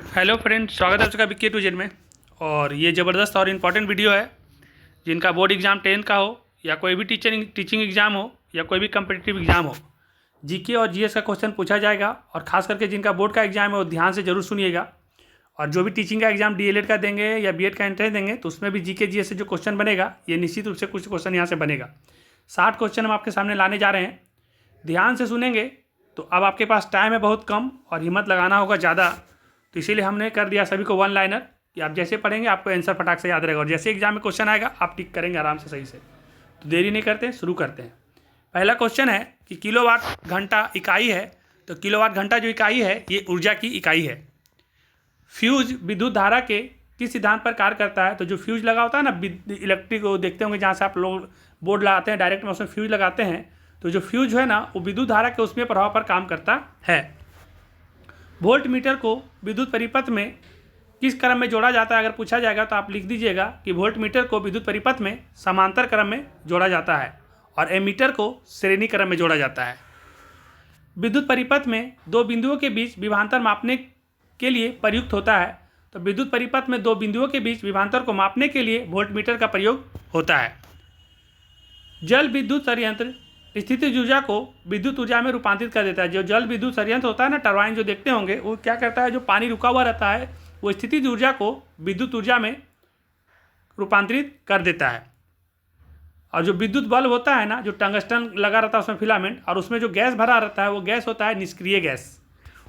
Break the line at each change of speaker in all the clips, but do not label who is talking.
Hello friend, स्वागत है आपका विक्की टू जेड में। और ये ज़बरदस्त और इम्पॉर्टेंट वीडियो है। जिनका बोर्ड एग्ज़ाम 10 का हो या कोई भी टीचिंग एग्ज़ाम हो या कोई भी कम्पिटिटिव एग्ज़ाम हो, जीके और जीएस का क्वेश्चन पूछा जाएगा। और ख़ास करके जिनका बोर्ड का एग्ज़ाम है वो ध्यान से ज़रूर सुनिएगा। और जो भी टीचिंग का एग्ज़ाम डीएलएड का देंगे या बीएड का एंट्रेंस देंगे तो उसमें भी जीके जीएस से जो क्वेश्चन बनेगा, ये निश्चित रूप से कुछ क्वेश्चन यहाँ से बनेगा। 60 क्वेश्चन हम आपके सामने लाने जा रहे हैं। ध्यान से सुनेंगे तो अब आपके पास टाइम है बहुत कम और हिम्मत लगाना होगा ज़्यादा। तो इसीलिए हमने कर दिया सभी को वन लाइनर कि आप जैसे पढ़ेंगे आपको आंसर फटाक से याद रहेगा, और जैसे एग्जाम में क्वेश्चन आएगा आप टिक करेंगे आराम से सही से। तो देरी नहीं करते, शुरू करते हैं। पहला क्वेश्चन है कि किलोवाट घंटा इकाई है। तो किलोवाट घंटा जो इकाई है ये ऊर्जा की इकाई है। फ्यूज विद्युत धारा के किस सिद्धांत पर कार्य करता है। तो जो फ्यूज लगा होता है ना, इलेक्ट्रिक वो देखते होंगे जहाँ से आप लोग बोर्ड लगाते हैं डायरेक्ट में, उसमें फ्यूज लगाते हैं। तो जो फ्यूज है ना वो विद्युत धारा के उसमें प्रभाव पर काम करता है। वोल्ट मीटर को विद्युत परिपथ में किस क्रम में जोड़ा जाता है अगर पूछा जाएगा तो आप लिख दीजिएगा कि वोल्ट मीटर को विद्युत परिपथ में समांतर क्रम में जोड़ा जाता है और एमीटर को श्रेणी क्रम में जोड़ा जाता है। विद्युत परिपथ में दो बिंदुओं के बीच विभवांतर मापने के लिए प्रयुक्त होता है। तो विद्युत परिपथ में दो बिंदुओं के बीच विभवांतर को मापने के लिए वोल्ट मीटर का प्रयोग होता है। जल विद्युत संयंत्र स्थितिज ऊर्जा को विद्युत ऊर्जा में रूपांतरित कर देता है। जो जल विद्युत संयंत्र होता है ना, टरबाइन जो देखते होंगे, वो क्या करता है, जो पानी रुका हुआ रहता है वो स्थितिज ऊर्जा को विद्युत ऊर्जा में रूपांतरित कर देता है। और जो विद्युत बल्ब होता है ना, जो टंगस्टन लगा रहता है उसमें फिलामेंट, और उसमें जो गैस भरा रहता है वो गैस होता है निष्क्रिय गैस।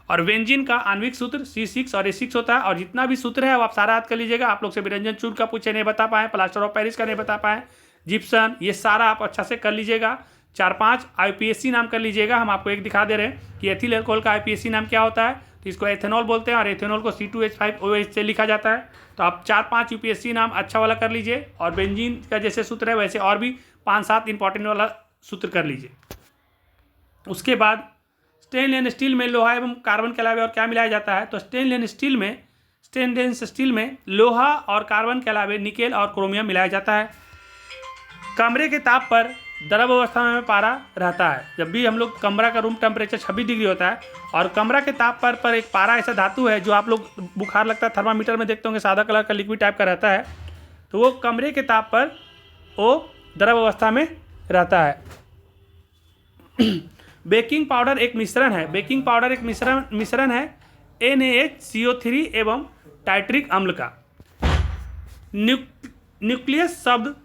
और बेंजीन का आणविक सूत्र C6 और A6 होता है। और जितना भी सूत्र है वो आप सारा याद कर लीजिएगा। आप लोग से विरंजन चूर का पूछे नहीं बता पाए, प्लास्टर ऑफ पेरिस का नहीं बता पाए, जिप्सन, ये सारा आप अच्छा से कर लीजिएगा। 4-5 IUPAC नाम कर लीजिएगा। हम आपको एक दिखा दे रहे हैं कि एथिल अल्कोहल का IUPAC नाम क्या होता है। तो इसको एथेनॉल बोलते हैं और एथेनॉल को C2H5OH से लिखा जाता है। तो आप 4-5 UPSC नाम अच्छा वाला कर लीजिए। और बेंजीन का जैसे सूत्र है वैसे और भी 5-7 इंपॉर्टेंट वाला सूत्र कर लीजिए। उसके बाद स्टेनलेस स्टील में लोहा एवं कार्बन के अलावा और क्या मिलाया जाता है। तो स्टेनलेस स्टील में लोहा और कार्बन के अलावा निकेल और क्रोमियम मिलाया जाता है। कमरे के ताप पर द्रव अवस्था में पारा रहता है। जब भी हम लोग कमरा का रूम टेम्परेचर 26 डिग्री होता है और कमरा के ताप पर एक पारा ऐसा धातु है जो आप लोग बुखार लगता है थर्मामीटर में देखते होंगे, सादा कलर का लिक्विड टाइप का रहता है। तो वो कमरे के ताप पर वो द्रव अवस्था में रहता है। बेकिंग पाउडर एक मिश्रण है। बेकिंग पाउडर एक मिश्रण है NaHCO3 एवं टाइट्रिक अम्ल का। न्यूक्लियस शब्द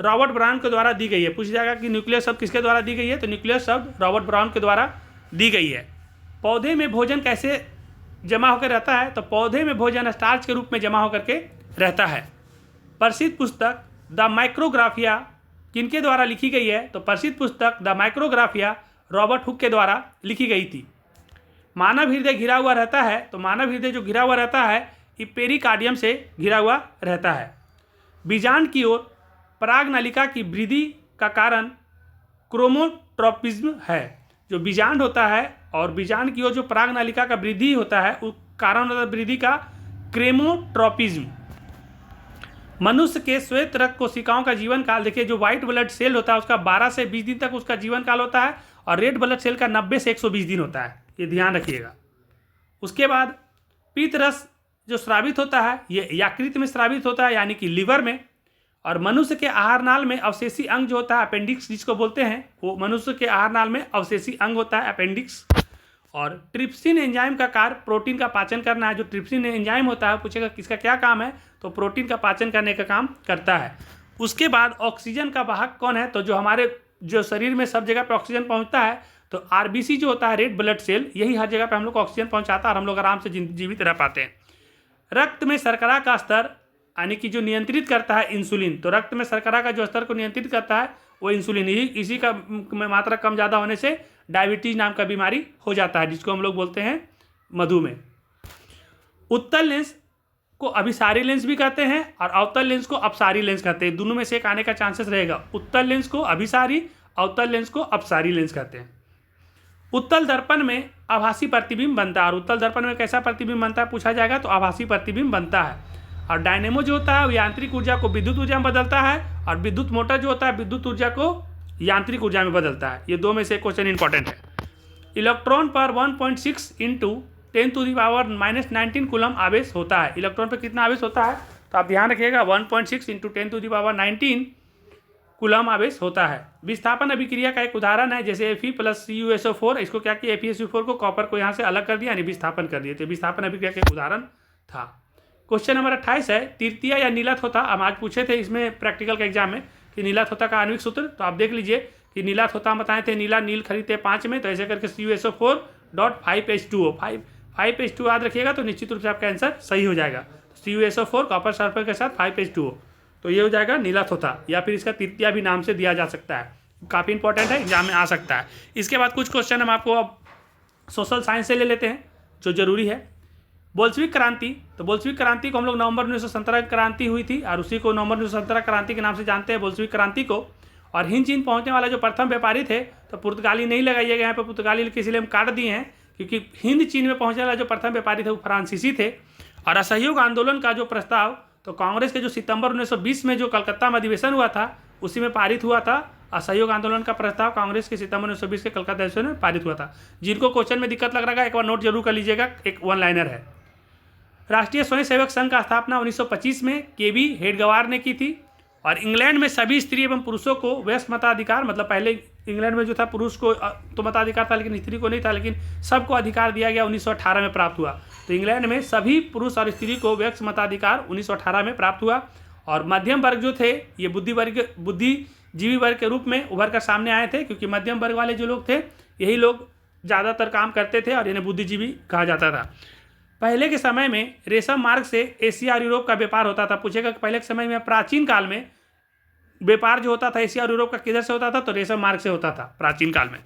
रॉबर्ट ब्राउन के द्वारा दी गई है। पूछ जाएगा कि न्यूक्लियस शब्द किसके द्वारा दी गई है। तो न्यूक्लियस शब्द रॉबर्ट ब्राउन के द्वारा दी गई है। पौधे में भोजन कैसे जमा होकर रहता है। तो पौधे में भोजन स्टार्च के रूप में जमा होकर के रहता है। प्रसिद्ध पुस्तक द माइक्रोग्राफिया किनके द्वारा लिखी गई है। तो प्रसिद्ध पुस्तक द माइक्रोग्राफिया रॉबर्ट हुक के द्वारा लिखी गई थी। मानव हृदय घिरा हुआ रहता है। तो मानव हृदय जो घिरा हुआ रहता है ये पेरिकार्डियम से घिरा हुआ रहता है। बीजांड की ओर पराग नलिका की वृद्धि का कारण क्रोमोट्रोपिज्म है। जो बीजांड होता है और बीजांड की ओर जो पराग नलिका का वृद्धि होता है उस कारण होता है वृद्धि का क्रोमोट्रोपिज्म। मनुष्य के श्वेत रक्त कोशिकाओं का जीवन काल देखिए, जो व्हाइट ब्लड सेल होता है उसका 12 से 20 दिन तक उसका जीवन काल होता है और रेड ब्लड सेल का 90 से 120 दिन होता है, ये ध्यान रखिएगा। उसके बाद पीत रस जो स्रावित होता है ये यकृत में स्रावित होता है, यानी कि लीवर में। और मनुष्य के आहार नाल में अवशेषी अंग जो होता है अपेंडिक्स जिसको बोलते हैं, वो मनुष्य के आहार नाल में अवशेषी अंग होता है अपेंडिक्स। और ट्रिप्सिन एंजाइम का कार्य प्रोटीन का पाचन करना है। जो ट्रिप्सिन एंजाइम होता है पूछेगा किसका क्या काम है, तो प्रोटीन का पाचन करने का काम करता है। उसके बाद ऑक्सीजन का वाहक कौन है। तो जो हमारे जो शरीर में सब जगह पर ऑक्सीजन पहुँचता है, तो RBC जो होता है रेड ब्लड सेल, यही हर जगह पर हम लोग को ऑक्सीजन पहुँचाता है और हम लोग आराम से जीवित रह पाते हैं। रक्त में शर्करा का स्तर यानी कि जो नियंत्रित करता है इंसुलिन। तो रक्त में शर्करा का जो स्तर को नियंत्रित करता है वो इंसुलिन ही, इसी का मात्रा कम ज़्यादा होने से डायबिटीज नाम का बीमारी हो जाता है जिसको हम लोग बोलते हैं मधुमेह। उत्तल लेंस को अभिसारी लेंस भी कहते हैं और अवतल लेंस को अपसारी लेंस कहते हैं। दोनों में से एक आने का चांसेस रहेगा। उत्तल लेंस को अभिसारी, अवतल लेंस को अपसारी लेंस कहते हैं। उत्तल दर्पण में आभासी प्रतिबिंब बनता है। और उत्तल दर्पण में कैसा प्रतिबिंब बनता है पूछा जाएगा तो आभासी प्रतिबिंब बनता है। और डायनेमो जो होता है वो यांत्रिक ऊर्जा को विद्युत ऊर्जा में बदलता है और विद्युत मोटर जो होता है विद्युत ऊर्जा को यांत्रिक ऊर्जा में बदलता है। ये दो में से क्वेश्चन इंपॉर्टेंट है। इलेक्ट्रॉन पर 1.6 × 10⁻⁻19 कूलम आवेश होता है। इलेक्ट्रॉन पर कितना आवेश होता है, तो आप ध्यान रखिएगा 1.6 × 10⁻19 कूलम आवेश होता है। विस्थापन अभिक्रिया का एक उदाहरण है, जैसे Fe + CuSO4, इसको क्या किया, FeSO4 को कॉपर को यहाँ से अलग कर दिया, यानी विस्थापन कर दिया, तो विस्थापन अभिक्रिया का एक उदाहरण था। क्वेश्चन नंबर 28 है, तृतीय या नीला थोथा। हम आज पूछे थे इसमें प्रैक्टिकल के एग्जाम में कि नीला थोथा का आणविक सूत्र, तो आप देख लीजिए कि नीला थोथा बताए थे, नीला नील खरीदते 5 में, तो ऐसे करके CuSO4.5H2O 5H2O याद रखिएगा, तो निश्चित रूप से आपका आंसर सही हो जाएगा। CuSO4 कॉपर सल्फर के साथ 5H2O, तो ये हो जाएगा नीला थोथा, या फिर इसका तृतीया भी नाम से दिया जा सकता है। काफ़ी इंपॉर्टेंट है, एग्जाम में आ सकता है। इसके बाद कुछ क्वेश्चन हम आपको अब सोशल साइंस से ले लेते हैं, जो जरूरी है। बोल्शेविक क्रांति, तो बोल्शेविक क्रांति को हम लोग नवंबर 1917 क्रांति हुई थी, और उसी को नवंबर 1917 क्रांति के नाम से जानते हैं, बोल्शेविक क्रांति को। और हिंद चीन पहुंचने वाला जो प्रथम व्यापारी थे, तो पुर्तगाली नहीं लगाइएगा यहाँ पे, पुर्तगाली इसलिए हम काट दिए हैं क्योंकि हिंद चीन में पहुंचने वाला जो प्रथम व्यापारी थे वो फ्रांसीसी थे। और असहयोग आंदोलन का जो प्रस्ताव, तो कांग्रेस के जो सितंबर 1920 में जो कलकत्ता में अधिवेशन हुआ था, उसी में पारित हुआ था। असहयोग आंदोलन का प्रस्ताव कांग्रेस के सितंबर 1920 के कलकत्ता अधिवेशन में पारित हुआ था। जिनको क्वेश्चन में दिक्कत लग रहा है, एक बार नोट जरूर कर लीजिएगा, एक वन लाइनर है। राष्ट्रीय स्वयंसेवक संघ का स्थापना 1925 में केबी हेडगवार ने की थी। और इंग्लैंड में सभी स्त्री एवं पुरुषों को वयस्क मताधिकार, मतलब पहले इंग्लैंड में जो था पुरुष को तो मताधिकार था, लेकिन स्त्री को नहीं था, लेकिन सबको अधिकार दिया गया, 1918 में प्राप्त हुआ। तो इंग्लैंड में सभी पुरुष और स्त्री को वयस्क मताधिकार 1918 में प्राप्त हुआ। और मध्यम वर्ग जो थे, ये बुद्धिजीवी वर्ग के रूप में उभर कर सामने आए थे, क्योंकि मध्यम वर्ग वाले जो लोग थे, यही लोग ज़्यादातर काम करते थे और इन्हें बुद्धिजीवी कहा जाता था। पहले के समय में रेशम मार्ग से एशिया और यूरोप का व्यापार होता था। पूछेगा कि पहले के समय में, प्राचीन काल में व्यापार जो होता था एशिया और यूरोप का किधर से होता था, तो रेशम मार्ग से होता था प्राचीन काल में।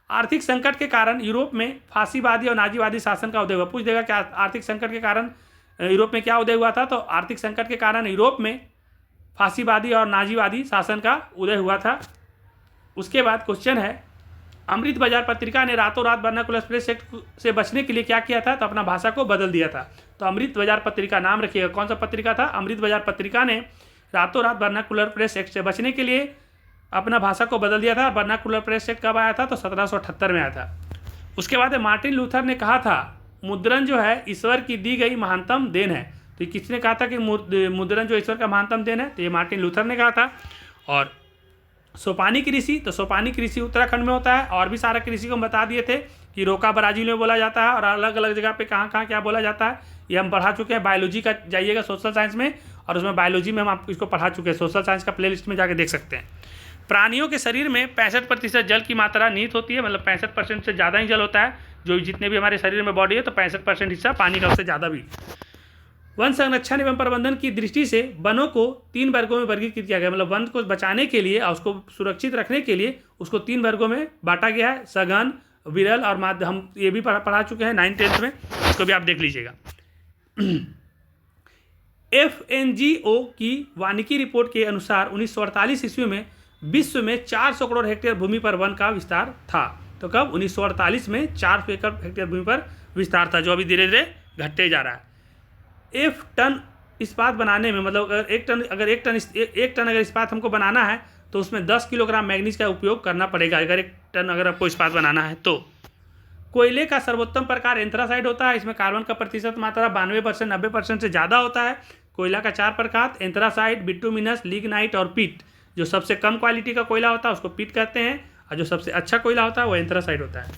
आर्थिक संकट के कारण यूरोप में फांसीवादी और नाजीवादी शासन का उदय हुआ। पूछ देगा कि आर्थिक संकट के कारण यूरोप में क्या उदय हुआ था, तो आर्थिक संकट के कारण यूरोप में फांसीवादी और नाजीवादी शासन का उदय हुआ था। उसके बाद क्वेश्चन है, अमृत बाजार पत्रिका ने रातों रात वर्नाकुलर प्रेस एक्ट से बचने के लिए क्या किया था, तो अपना भाषा को बदल दिया था। तो अमृत बाजार पत्रिका नाम रखिएगा, कौन सा पत्रिका था, अमृत बाजार पत्रिका ने रातों रात वर्नाकुलर प्रेस एक्ट से बचने के लिए अपना भाषा को बदल दिया था। वर्नाकुलर प्रेस एक्ट कब आया था, तो 1778 में आया था। उसके बाद मार्टिन लूथर ने कहा था, मुद्रण जो है ईश्वर की दी गई महानतम देन है। तो ये किसने कहा था कि मुद्रण जो ईश्वर का महानतम देन है, तो ये मार्टिन लूथर ने कहा था। और सोपानी कृषि, तो सोपानी कृषि उत्तराखंड में होता है, और भी सारा कृषि को हम बता दिए थे कि रोका ब्राजील में बोला जाता है, और अलग अलग जगह पे कहाँ कहाँ क्या बोला जाता है, ये हम पढ़ा चुके हैं। बायोलॉजी का जाइएगा सोशल साइंस में, और उसमें बायोलॉजी में हम आपको इसको पढ़ा चुके हैं, सोशल साइंस का प्लेलिस्ट में जाके देख सकते हैं। प्राणियों के शरीर में 65% जल की मात्रा निहित होती है, मतलब 65% से ज़्यादा ही जल होता है। जो जितने भी हमारे शरीर में बॉडी है, तो 65% हिस्सा पानी का, उससे ज़्यादा भी। वन संरक्षण एवं प्रबंधन की दृष्टि से वनों को 3 वर्गों में वर्गीकृत किया गया, मतलब वन को बचाने के लिए और उसको सुरक्षित रखने के लिए उसको 3 वर्गों में बांटा गया है, सघन, विरल और माध्य। हम ये भी पढ़ा चुके हैं 9th-10th में, इसको भी आप देख लीजिएगा। FNGO की वानिकी रिपोर्ट के अनुसार 1948 ईस्वी में विश्व में 400 करोड़ हेक्टेयर भूमि पर वन का विस्तार था। तो कब, 1948 में 400 एकड़ हेक्टेयर भूमि पर विस्तार था, जो अभी धीरे धीरे घटते जा रहा है। 1 टन इस्पात बनाने में, मतलब अगर एक टन अगर इस्पात हमको बनाना है, तो उसमें 10 किलोग्राम मैग्नीज का उपयोग करना पड़ेगा, अगर 1 टन अगर आपको इस्पात बनाना है तो। कोयले का सर्वोत्तम प्रकार एंथ्रासाइट होता है। इसमें कार्बन का प्रतिशत मात्रा 92% 90% से ज़्यादा होता है। कोयला का 4 प्रकार, एंथ्रासाइट, बिटुमिनस, लिग्नाइट और पीट। जो सबसे कम क्वालिटी का कोयला होता है उसको पीट कहते हैं, और जो सबसे अच्छा कोयला होता है वो एंथ्रासाइट होता है।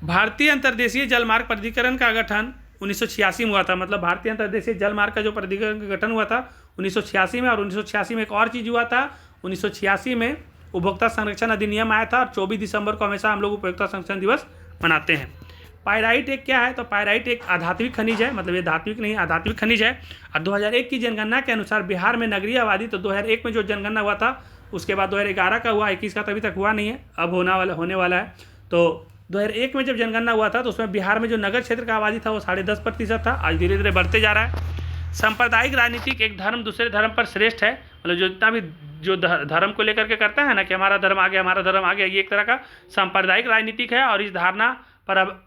भारतीय अंतर्देशीय जलमार्ग प्राधिकरण का गठन 1986 में हुआ था, मतलब भारतीय अंतर्देशीय जलमार्ग का जो प्राधिकरण का गठन हुआ था 1986 में। और 1986 में एक और चीज़ हुआ था, 1986 में उपभोक्ता संरक्षण अधिनियम आया था, और 24 दिसंबर को हमेशा हम लोग उपभोक्ता संरक्षण दिवस मनाते हैं। पायराइट एक क्या है, तो पायराइट एक आधात्विक खनिज है, मतलब ये धात्विक नहीं आधात्विक खनिज है। और 2001 की जनगणना के अनुसार बिहार में नगरीय आबादी, तो 2001 में जो जनगणना हुआ था, उसके बाद 2011 का हुआ, 21 का तो अभी तक हुआ नहीं है, अब होने वाला है। तो 2001 में जब जनगणना हुआ था, तो उसमें बिहार में जो नगर क्षेत्र का आबादी था वो 10.5% था। आज धीरे धीरे बढ़ते जा रहा है। सांप्रदायिक राजनीतिक, एक धर्म दूसरे धर्म पर श्रेष्ठ है, मतलब जो जितना भी जो धर्म को लेकर के करता है ना कि हमारा धर्म आ गया, हमारा धर्म आ गया, ये एक तरह का सांप्रदायिक राजनीतिक है। और इस धारणा पर अब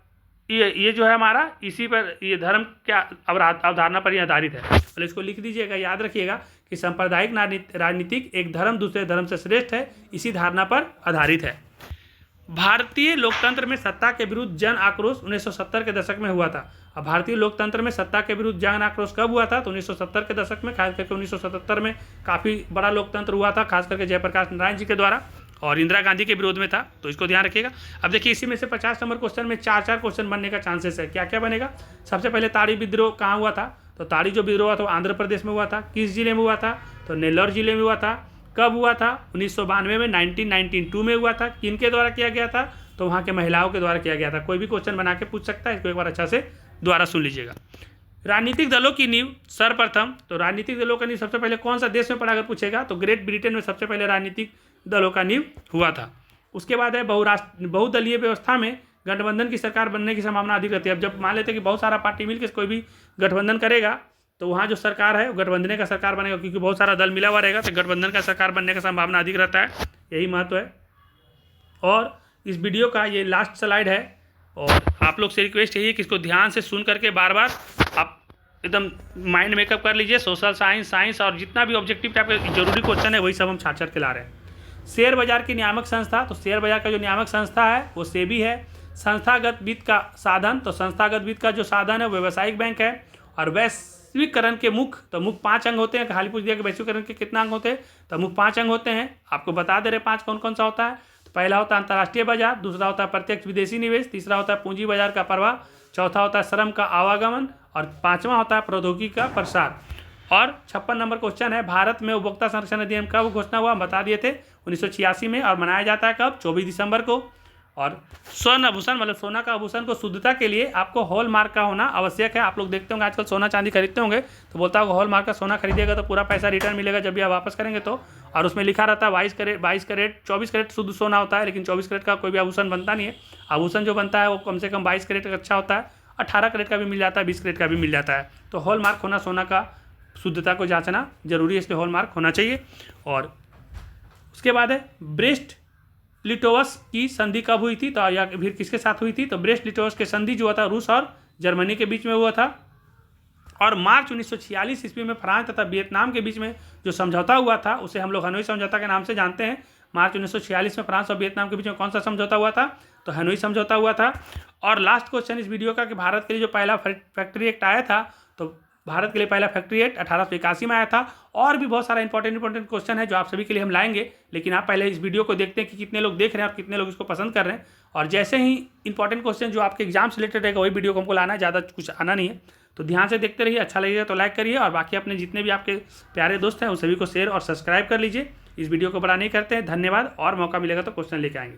ये जो है हमारा, इसी पर ये धर्म क्या अवधारणा पर ही आधारित है। मतलब इसको लिख दीजिएगा, याद रखिएगा कि सांप्रदायिक राजनीतिक, एक धर्म दूसरे धर्म से श्रेष्ठ है, इसी धारणा पर आधारित है। भारतीय लोकतंत्र में सत्ता के विरुद्ध जन आक्रोश 1970 के दशक में हुआ था। अब भारतीय लोकतंत्र में सत्ता के विरुद्ध जन आक्रोश कब हुआ था? तो 1970 के दशक में, खास करके 1977 में काफ़ी बड़ा लोकतंत्र हुआ था, खास करके जयप्रकाश नारायण जी के द्वारा, और इंदिरा गांधी के विरोध में था। तो इसको ध्यान रखिएगा। अब देखिए, इसी में से 50 नंबर क्वेश्चन में 4 क्वेश्चन बनने का चांसेस है। क्या क्या बनेगा? सबसे पहले ताड़ी विद्रोह कहाँ हुआ था? तो ताड़ी जो विद्रोह हुआ था आंध्र प्रदेश में हुआ था। किस जिले में हुआ था? तो नेल्लौर जिले में हुआ था। कब हुआ था? 1992 में, 1992 में हुआ था। किन के द्वारा किया गया था? तो वहाँ के महिलाओं के द्वारा किया गया था। कोई भी क्वेश्चन बना के पूछ सकता है, इसको एक बार अच्छा से दोबारा सुन लीजिएगा। राजनीतिक दलों की नींव सर्वप्रथम, तो राजनीतिक दलों का नींव सबसे पहले कौन सा देश में पड़ा अगर पूछेगा तो ग्रेट ब्रिटेन में सबसे पहले राजनीतिक दलों का नींव हुआ था। उसके बाद है बहुदलीय व्यवस्था में गठबंधन की सरकार बनने की संभावना अधिक रहती है। अब जब मान लेते हैं कि बहुत सारा पार्टी मिलकर कोई भी गठबंधन करेगा तो वहाँ जो सरकार है वो गठबंधन का सरकार बनेगा, क्योंकि बहुत सारा दल मिला हुआ रहेगा तो गठबंधन का सरकार बनने का संभावना अधिक रहता है। यही महत्व है। और इस वीडियो का ये लास्ट स्लाइड है और आप लोग से रिक्वेस्ट यही है कि इसको ध्यान से सुन करके बार बार आप एकदम माइंड मेकअप कर लीजिए। सोशल साइंस और जितना भी ऑब्जेक्टिव टाइप का जरूरी क्वेश्चन है वही सब हम छाट के ला रहे हैं। शेयर बाजार की नियामक संस्था, तो शेयर बाजार का जो नियामक संस्था है वो सेबी है। संस्थागत वित्त का साधन, तो संस्थागत वित्त का जो साधन है वो व्यावसायिक बैंक है। और वैश्वीकरण के मुख्य, तो मुख्य 5 अंग होते हैं। खाली पूछ दिया कि वैश्वीकरण के कितना अंग होते हैं? तो मुख्य 5 अंग होते हैं। आपको बता दे रहे 5 कौन कौन सा होता है। तो पहला होता है अंतर्राष्ट्रीय बाजार, दूसरा होता है प्रत्यक्ष विदेशी निवेश, तीसरा होता है पूंजी बाजार का प्रवाह, चौथा होता है श्रम का आवागमन और 5वां होता है प्रौद्योगिकी का प्रसार। और 56 नंबर क्वेश्चन है, भारत में उपभोक्ता संरक्षण अधिनियम कब घोषणा हुआ? हम बता दिए थे 1986 में। और मनाया जाता है कब? 24 दिसंबर को। और स्वर्ण आभूषण, मतलब सोना का आभूषण को शुद्धता के लिए आपको हॉलमार्क का होना आवश्यक है। आप लोग देखते होंगे आजकल सोना चांदी खरीदते होंगे तो बोलता होगा हॉलमार्क का सोना खरीदिएगा तो पूरा पैसा रिटर्न मिलेगा जब भी आप वापस करेंगे तो। और उसमें लिखा रहता है 22 कैरेट 24 कैरेट शुद्ध सोना होता है, लेकिन 24 कैरेट का कोई भी आभूषण बनता नहीं है। आभूषण जो बनता है वो कम से कम 22 कैरेट का अच्छा होता है, 18 कैरेट का भी मिल जाता है, 20 कैरेट का भी मिल जाता है। तो हॉलमार्क होना, सोना का शुद्धता को जांचना जरूरी है, इसलिए हॉलमार्क होना चाहिए। और उसके बाद है ब्रेस्ट लिटोवस की संधि कब हुई थी? तो या फिर किसके साथ हुई थी? तो ब्रेस्ट लिटोवस की संधि जो हुआ था रूस और जर्मनी के बीच में हुआ था। और मार्च 1946 ईस्वी में फ्रांस तथा वियतनाम के बीच में जो समझौता हुआ था उसे हम लोग हनोई समझौता के नाम से जानते हैं। मार्च 1946 में फ्रांस और वियतनाम के बीच में कौन सा समझौता हुआ था? तो हनोई समझौता हुआ था। और लास्ट क्वेश्चन इस वीडियो का कि भारत के लिए जो पहला फैक्ट्री एक्ट आया था, तो भारत के लिए पहला फैक्ट्री एक्ट 1881 में आया था। और भी बहुत सारा इंपॉर्टेंट क्वेश्चन है जो आप सभी के लिए हम लाएंगे, लेकिन आप पहले इस वीडियो को देखते हैं कि कितने लोग देख रहे हैं और कितने लोग इसको पसंद कर रहे हैं। और जैसे ही इंपॉर्टेंट क्वेश्चन जो आपके एग्जाम से रिलेटेड रहेगा वही वीडियो को हमको लाना है, ज़्यादा कुछ आना नहीं है। तो ध्यान से देखते रहिए, अच्छा लगेगा तो लाइक करिए और बाकी अपने जितने भी आपके प्यारे दोस्त हैं उन सभी को शेयर और सब्सक्राइब कर लीजिए। इस वीडियो को बड़ा नहीं करते हैं। धन्यवाद, और मौका मिलेगा तो क्वेश्चन लेके आएंगे।